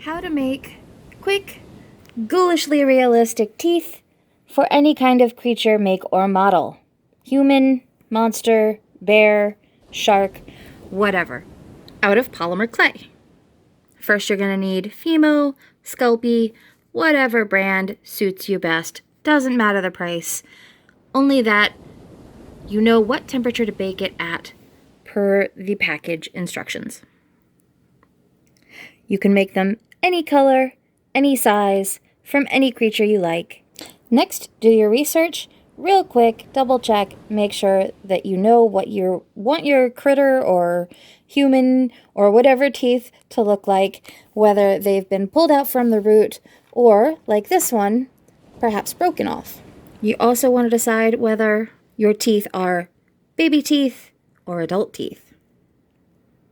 How to make quick, ghoulishly realistic teeth for any kind of creature, make, or model. Human, monster, bear, shark, whatever. Out of polymer clay. First you're going to need Fimo, Sculpey, whatever brand suits you best. Doesn't matter the price. Only that you know what temperature to bake it at per the package instructions. You can make them any color, any size, from any creature you like. Next, do your research real quick, double check, make sure that you know what you want your critter or human or whatever teeth to look like, whether they've been pulled out from the root or, like this one, perhaps broken off. You also want to decide whether your teeth are baby teeth or adult teeth.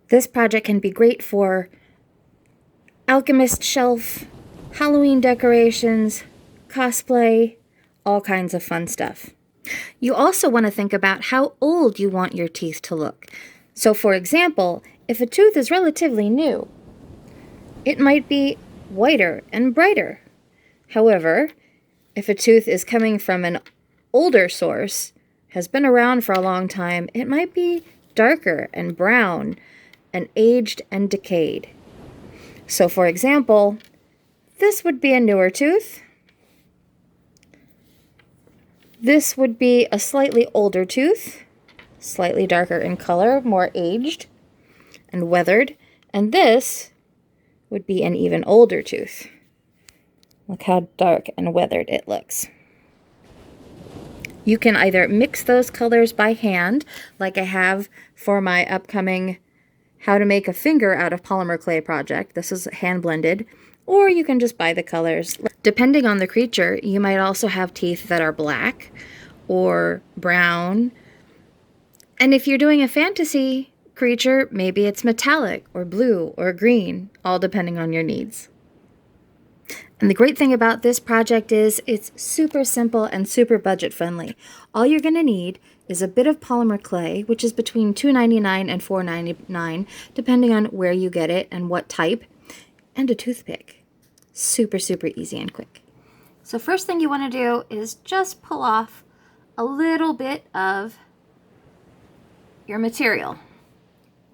This project can be great for alchemist shelf, Halloween decorations, cosplay, all kinds of fun stuff. You also want to think about how old you want your teeth to look. So for example, if a tooth is relatively new, it might be whiter and brighter. However, if a tooth is coming from an older source, has been around for a long time, it might be darker and brown and aged and decayed. So for example, this would be a newer tooth. This would be a slightly older tooth, slightly darker in color, more aged and weathered. And this would be an even older tooth. Look how dark and weathered it looks. You can either mix those colors by hand, like I have for my upcoming How to Make a Finger Out of Polymer Clay project. This is hand blended. Or you can just buy the colors. Depending on the creature, you might also have teeth that are black or brown. And if you're doing a fantasy creature, maybe it's metallic or blue or green, all depending on your needs. And the great thing about this project is it's super simple and super budget friendly. All you're going to need is a bit of polymer clay, which is between $2.99 and $4.99, depending on where you get it and what type, and a toothpick. Super, super easy and quick. So first thing you want to do is just pull off a little bit of your material.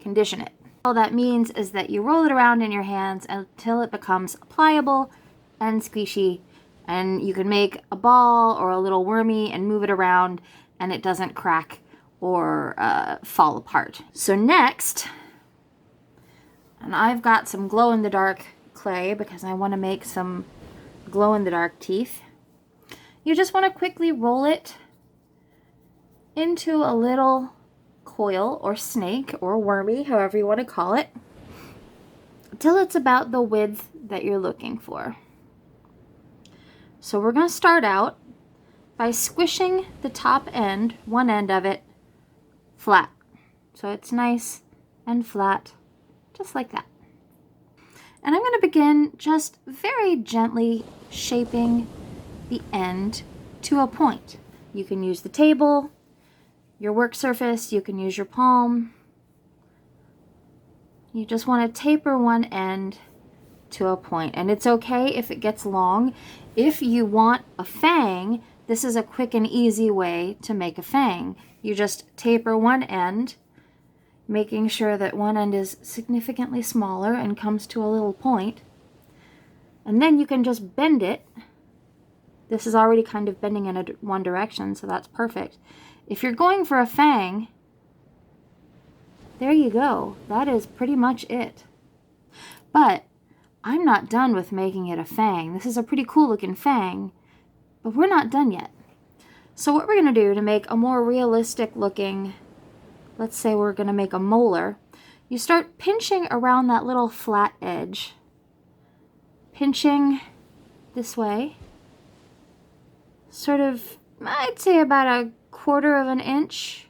Condition it. All that means is that you roll it around in your hands until it becomes pliable and squishy, and you can make a ball or a little wormy and move it around and it doesn't crack or fall apart. So next, and I've got some glow-in-the-dark clay because I want to make some glow-in-the-dark teeth. You just want to quickly roll it into a little coil or snake or wormy, however you want to call it, till it's about the width that you're looking for. So we're going to start out by squishing the top end, one end of it, flat. So it's nice and flat, just like that. And I'm going to begin just very gently shaping the end to a point. You can use the table, your work surface, you can use your palm. You just want to taper one end to a point, and it's okay if it gets long. If you want a fang, this is a quick and easy way to make a fang. You just taper one end, making sure that one end is significantly smaller and comes to a little point. And then you can just bend it. This is already kind of bending in one direction, so that's perfect. If you're going for a fang, there you go. That is pretty much it. But I'm not done with making it a fang. This is a pretty cool looking fang, but we're not done yet. So what we're going to do to make a more realistic looking, let's say we're going to make a molar, you start pinching around that little flat edge. Pinching this way. Sort of, I'd say about a 1/4 of an inch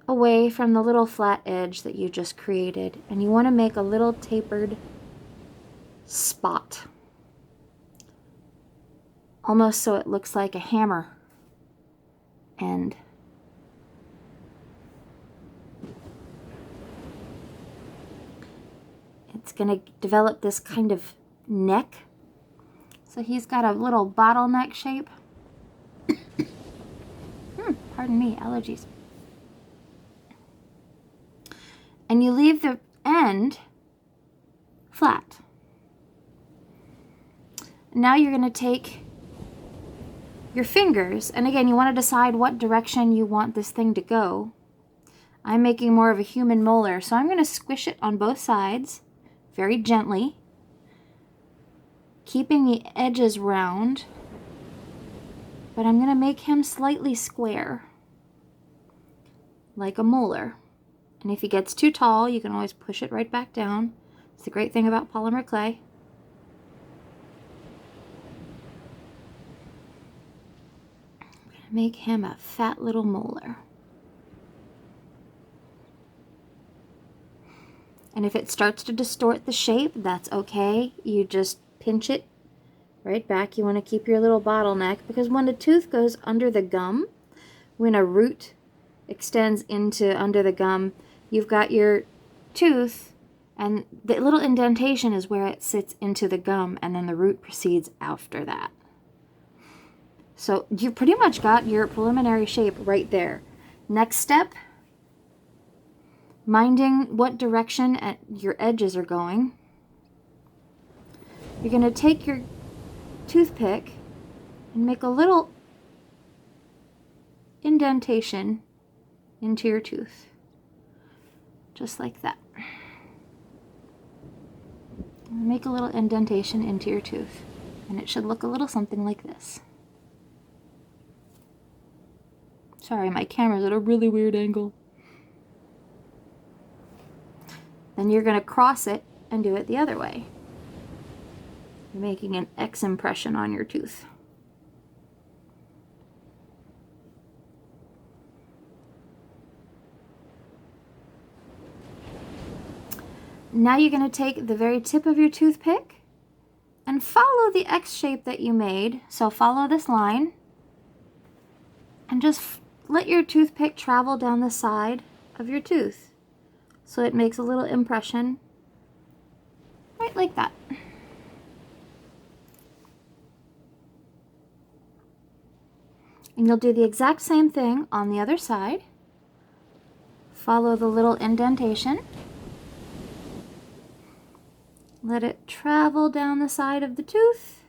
away from the little flat edge that you just created. And you want to make a little tapered spot. Almost so it looks like a hammer end. it's going to develop this kind of neck. So he's got a little bottleneck shape. Pardon me, allergies. And you leave the end flat. Now you're going to take your fingers, and again, you want to decide what direction you want this thing to go. I'm making more of a human molar, so I'm going to squish it on both sides very gently, keeping the edges round, but I'm going to make him slightly square, like a molar. And if he gets too tall, you can always push it right back down. It's the great thing about polymer clay. I'm going to make him a fat little molar. And if it starts to distort the shape, that's okay. You just pinch it right back. You want to keep your little bottleneck, because when the tooth goes under the gum, when a root extends into under the gum, you've got your tooth, and the little indentation is where it sits into the gum, and then the root proceeds after that. So you pretty much got your preliminary shape right there. Next step, minding what direction your edges are going. You're going to take your toothpick and make a little indentation into your tooth. Just like that. Make a little indentation into your tooth, and it should look a little something like this. Sorry, my camera's at a really weird angle. Then you're going to cross it and do it the other way. You're making an X impression on your tooth. Now you're going to take the very tip of your toothpick and follow the X shape that you made. So follow this line and just let your toothpick travel down the side of your tooth so it makes a little impression right like that. And you'll do the exact same thing on the other side. Follow the little indentation. Let it travel down the side of the tooth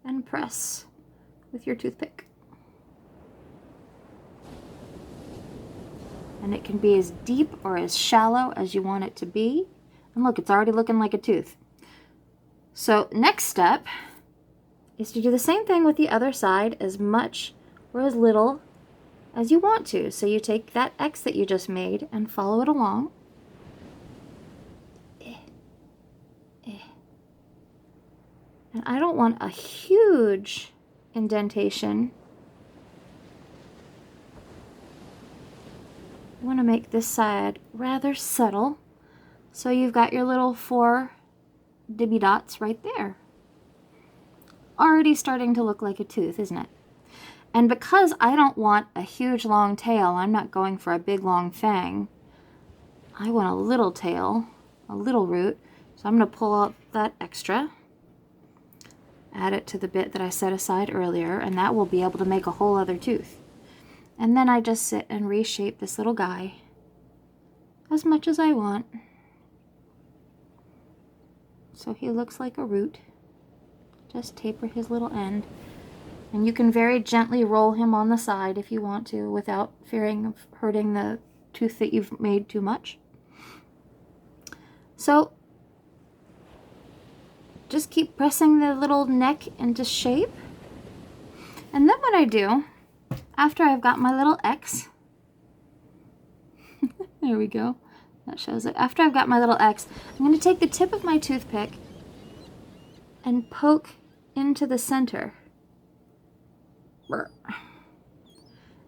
and press with your toothpick. And it can be as deep or as shallow as you want it to be. And look, it's already looking like a tooth. So next step is to do the same thing with the other side, as much or as little as you want to. So you take that X that you just made and follow it along. And I don't want a huge indentation. I want to make this side rather subtle. So you've got your little 4 dibby dots right there. Already starting to look like a tooth, isn't it? And because I don't want a huge long tail, I'm not going for a big long fang. I want a little tail, a little root. So I'm going to pull out that extra. Add it to the bit that I set aside earlier, and that will be able to make a whole other tooth. And then I just sit and reshape this little guy as much as I want. So he looks like a root. Just taper his little end. And you can very gently roll him on the side if you want to, without fearing of hurting the tooth that you've made too much. So just keep pressing the little neck into shape. And then what I do, after I've got my little X, there we go, that shows it. After I've got my little X, I'm going to take the tip of my toothpick and poke into the center. And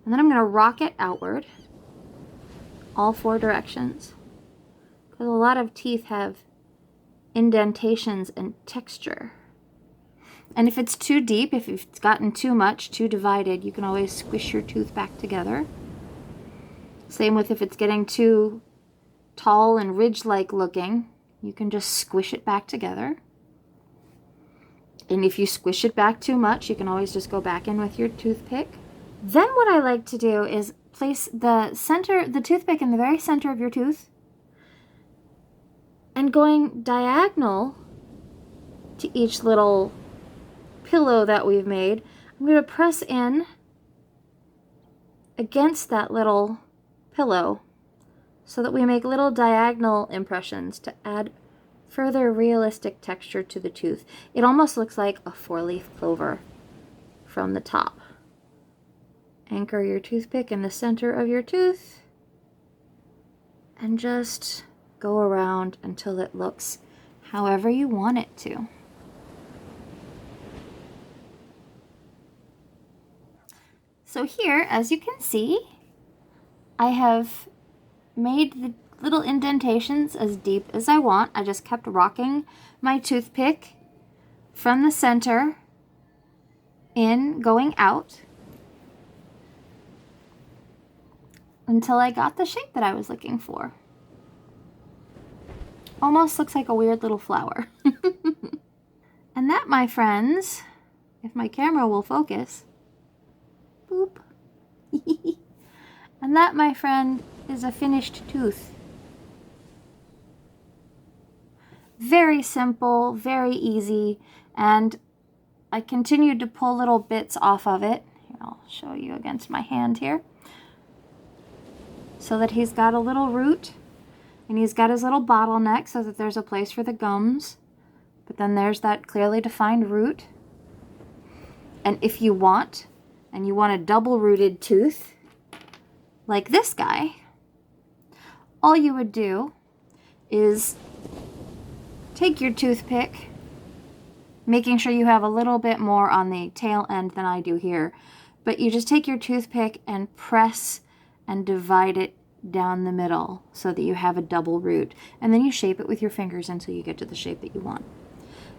then I'm going to rock it outward, all 4 directions, because a lot of teeth have indentations and texture. And if it's too deep, if it's gotten too much, too divided, you can always squish your tooth back together. Same with if it's getting too tall and ridge-like looking, you can just squish it back together. And if you squish it back too much, you can always just go back in with your toothpick. Then what I like to do is place the toothpick in the very center of your tooth, and going diagonal to each little pillow that we've made, I'm going to press in against that little pillow so that we make little diagonal impressions to add further realistic texture to the tooth. It almost looks like a 4-leaf clover from the top. Anchor your toothpick in the center of your tooth and just go around until it looks however you want it to. So here, as you can see, I have made the little indentations as deep as I want. I just kept rocking my toothpick from the center in, going out, until I got the shape that I was looking for. Almost looks like a weird little flower. And that, my friends, if my camera will focus, boop. And that, my friend, is a finished tooth. Very simple, very easy, and I continued to pull little bits off of it. Here, I'll show you against my hand here. So that he's got a little root, and he's got his little bottleneck so that there's a place for the gums, but then there's that clearly defined root. And if you want, and you want a double-rooted tooth, like this guy, all you would do is take your toothpick, making sure you have a little bit more on the tail end than I do here, but you just take your toothpick and press and divide it down the middle so that you have a double root, and then you shape it with your fingers until you get to the shape that you want.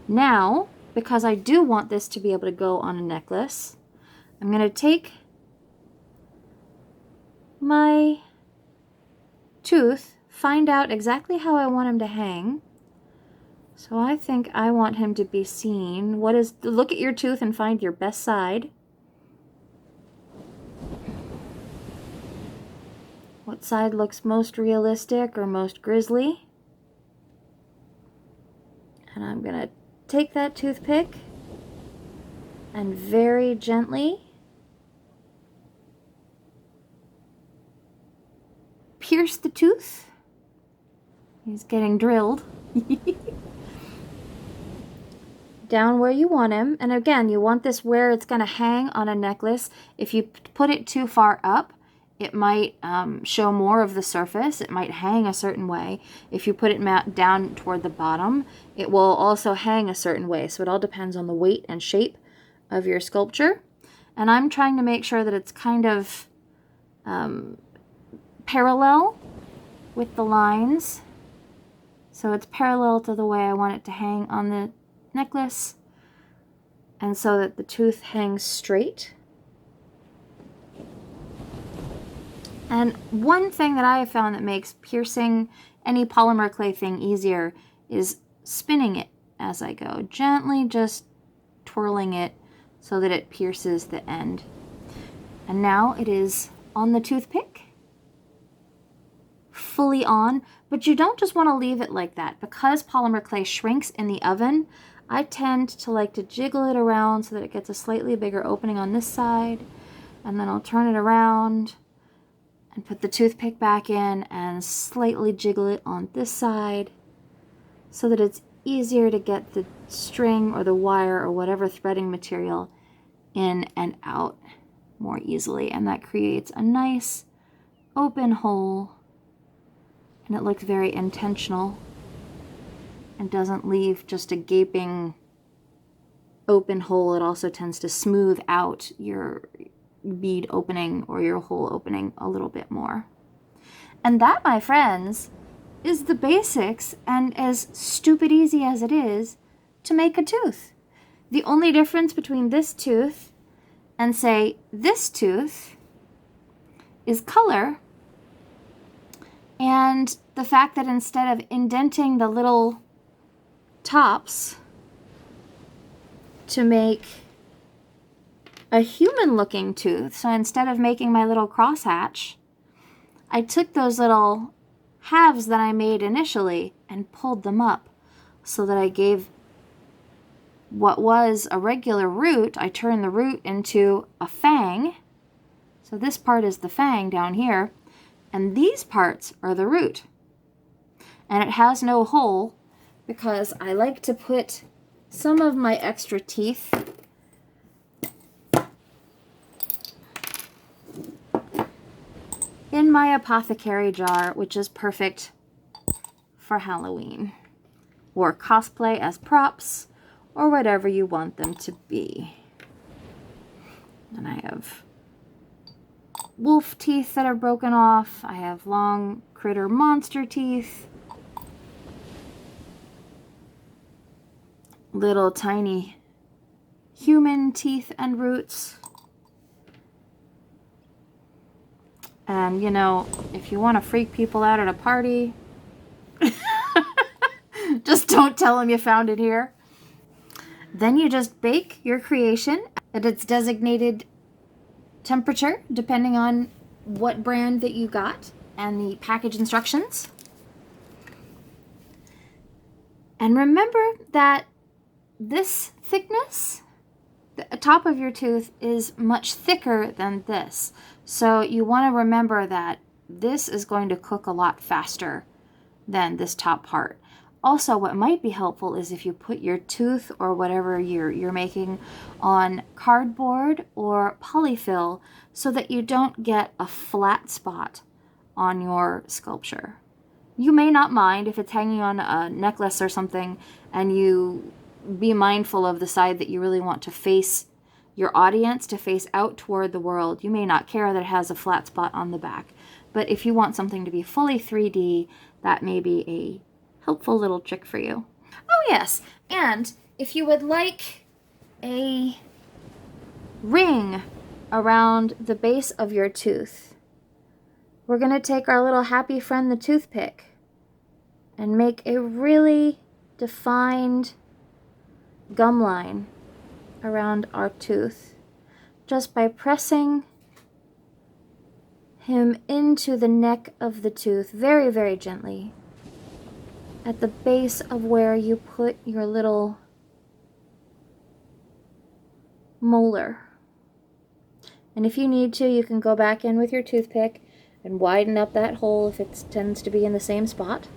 Now, because I do want this to be able to go on a necklace, I'm going to take my tooth, find out exactly how I want him to hang. So I think I want him to be seen. Look at your tooth and find your best side. What side looks most realistic or most grisly? And I'm going to take that toothpick and very gently pierce the tooth. He's getting drilled. Down where you want him. And again, you want this where it's going to hang on a necklace. If you put it too far up, it might show more of the surface. It might hang a certain way. If you put it down toward the bottom, it will also hang a certain way. So it all depends on the weight and shape of your sculpture. And I'm trying to make sure that it's kind of parallel with the lines. So it's parallel to the way I want it to hang on the necklace, and so that the tooth hangs straight. And one thing that I have found that makes piercing any polymer clay thing easier is spinning it as I go, gently just twirling it so that it pierces the end. And now it is on the toothpick, fully on, but you don't just want to leave it like that. Because polymer clay shrinks in the oven, I tend to like to jiggle it around so that it gets a slightly bigger opening on this side, and then I'll turn it around and put the toothpick back in and slightly jiggle it on this side so that it's easier to get the string or the wire or whatever threading material in and out more easily. And that creates a nice open hole, and it looks very intentional and doesn't leave just a gaping open hole. It also tends to smooth out your bead opening or your hole opening a little bit more. And that, my friends, is the basics, and as stupid easy as it is to make a tooth. The only difference between this tooth and, say, this tooth is color and the fact that instead of indenting the little tops to make a human-looking tooth, so instead of making my little crosshatch, I took those little halves that I made initially and pulled them up so that I gave what was a regular root, I turned the root into a fang. So this part is the fang down here, and these parts are the root. And it has no hole because I like to put some of my extra teeth in my apothecary jar, which is perfect for Halloween, or cosplay as props, or whatever you want them to be. And I have wolf teeth that are broken off. I have long critter monster teeth. Little tiny human teeth and roots. And, you know, if you want to freak people out at a party, just don't tell them you found it here. Then you just bake your creation at its designated temperature, depending on what brand that you got and the package instructions. And remember that this thickness, the top of your tooth, is much thicker than this. So you want to remember that this is going to cook a lot faster than this top part. Also, what might be helpful is if you put your tooth or whatever you're making on cardboard or polyfill so that you don't get a flat spot on your sculpture. You may not mind if it's hanging on a necklace or something, and you be mindful of the side that you really want to face your audience, to face out toward the world. You may not care that it has a flat spot on the back. But if you want something to be fully 3D, that may be a helpful little trick for you. Oh yes, and if you would like a ring around the base of your tooth, we're going to take our little happy friend, the toothpick, and make a really defined gum line around our tooth just by pressing him into the neck of the tooth very, very gently at the base of where you put your little molar. And if you need to, you can go back in with your toothpick and widen up that hole if it tends to be in the same spot.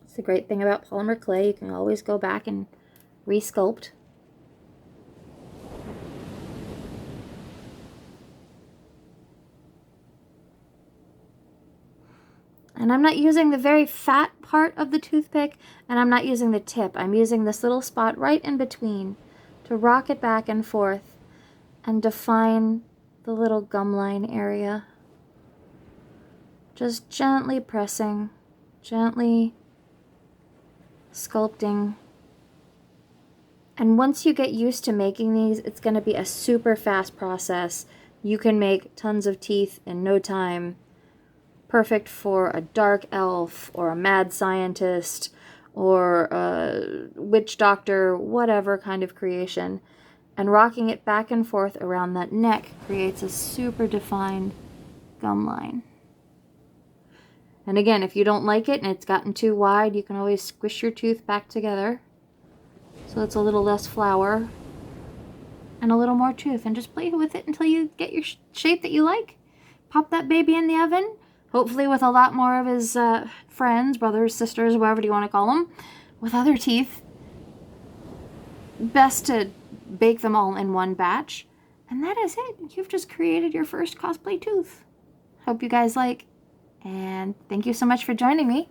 It's the great thing about polymer clay. You can always go back and resculpt. And I'm not using the very fat part of the toothpick, and I'm not using the tip. I'm using this little spot right in between to rock it back and forth and define the little gum line area. Just gently pressing, gently sculpting. And once you get used to making these, it's going to be a super fast process. You can make tons of teeth in no time. Perfect for a dark elf or a mad scientist or a witch doctor, whatever kind of creation. And rocking it back and forth around that neck creates a super defined gum line. And again, if you don't like it and it's gotten too wide, you can always squish your tooth back together so it's a little less flour and a little more tooth, and just play with it until you get your shape that you like. Pop that baby in the oven, hopefully with a lot more of his friends, brothers, sisters, whatever you want to call them, with other teeth. Best to bake them all in one batch. And that is it. You've just created your first cosplay tooth. Hope you guys like. And thank you so much for joining me.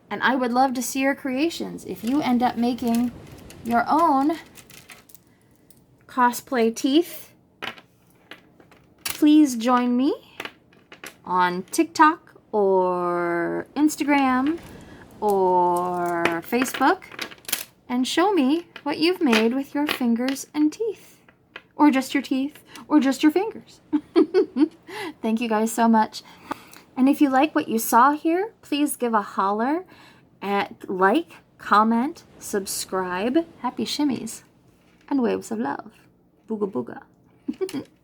And I would love to see your creations. If you end up making your own cosplay teeth, please join me on TikTok or Instagram or Facebook and show me what you've made with your fingers and teeth. or just your teeth, or just your fingers. Thank you guys so much. And if you like what you saw here, please give a holler at like, comment, subscribe. Happy shimmies and waves of love. Booga booga.